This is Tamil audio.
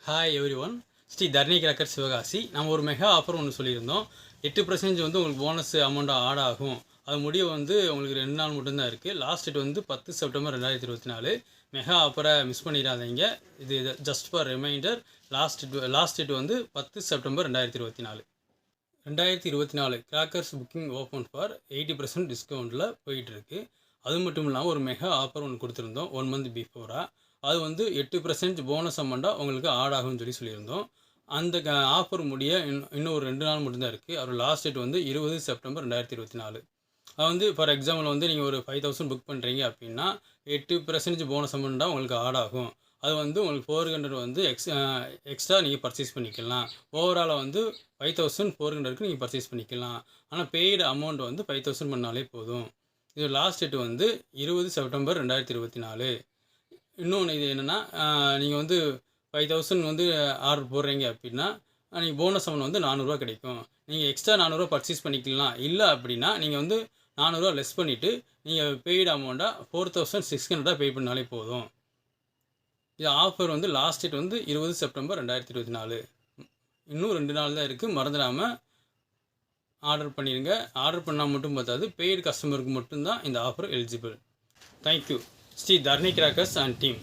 Hi everyone. Sri Dharani cracker Sivakasi. நம்ம ஒரு மெகா ஆஃபர் ஒன்று சொல்லியிருந்தோம். 8% வந்து உங்களுக்கு போனஸ் அமௌண்ட்டாக ஆட் ஆகும். அது முடிவு வந்து உங்களுக்கு 2 நாள் மட்டும்தான் இருக்குது. லாஸ்ட் டேட் வந்து 10 செப்டம்பர் 2024. மெகா ஆஃபரை மிஸ் பண்ணிடாதீங்க. இது just for reminder. Last date வந்து 10 September 2024. 2024 crackers booking open for 80% டிஸ்கவுண்ட்டில் போயிட்டுருக்கு. அது மட்டும் இல்லாமல் ஒரு மெகா ஆஃபர் ஒன்று கொடுத்துருந்தோம் 1 மந்த் பிஃபோராக. அது வந்து 8% போனஸ் அமௌண்ட்டாக உங்களுக்கு ஆட் ஆகும்னு சொல்லியிருந்தோம். அந்த ஆஃபர் முடிய இன்னும் ஒரு 2 நாள் மட்டும்தான் இருக்குது. அவர் லாஸ்ட் டேட் வந்து 20 செப்டம்பர் 2024. அது வந்து ஃபார் எக்ஸாம்பிள் வந்து நீங்கள் ஒரு 5000 புக் பண்ணுறீங்க அப்படின்னா 8% போனஸ் அமௌண்ட்டாக உங்களுக்கு ஆட் ஆகும். அது வந்து உங்களுக்கு 400 வந்து எக்ஸ்ட்ரா நீங்கள் பர்ச்சேஸ் பண்ணிக்கலாம். ஓவராலாக வந்து 5400க்கு நீங்கள் பர்ச்சேஸ் பண்ணிக்கலாம். ஆனால் பெய்டு அமௌண்ட் வந்து 5000 பண்ணாலே போதும். இது லாஸ்ட் டேட் வந்து 20 செப்டம்பர் 2024. இன்னொன்று இது என்னென்னா, நீங்கள் வந்து 5000 வந்து ஆர்டர் போடுறீங்க அப்படின்னா நீங்கள் போனஸ் அமௌண்ட் வந்து 400 கிடைக்கும். நீங்கள் எக்ஸ்ட்ரா 400 பர்ச்சேஸ் பண்ணிக்கலாம். இல்லை அப்படின்னா நீங்கள் வந்து 400 லெஸ் பண்ணிவிட்டு நீங்கள் பெய்டு அமௌண்ட்டாக 4600 பே பண்ணாலே போதும். இது ஆஃபர் வந்து லாஸ்ட் டேட் வந்து 20 செப்டம்பர் 2024. இன்னும் 2 நாள் தான் இருக்குது. மறந்துடாமல் ஆர்டர் பண்ணிடுங்க. ஆர்டர் பண்ணால் மட்டும் பார்த்தாது, பெய்டு கஸ்டமருக்கு மட்டும்தான் இந்த offer eligible. Thank you. Sri Dharani crackers and team.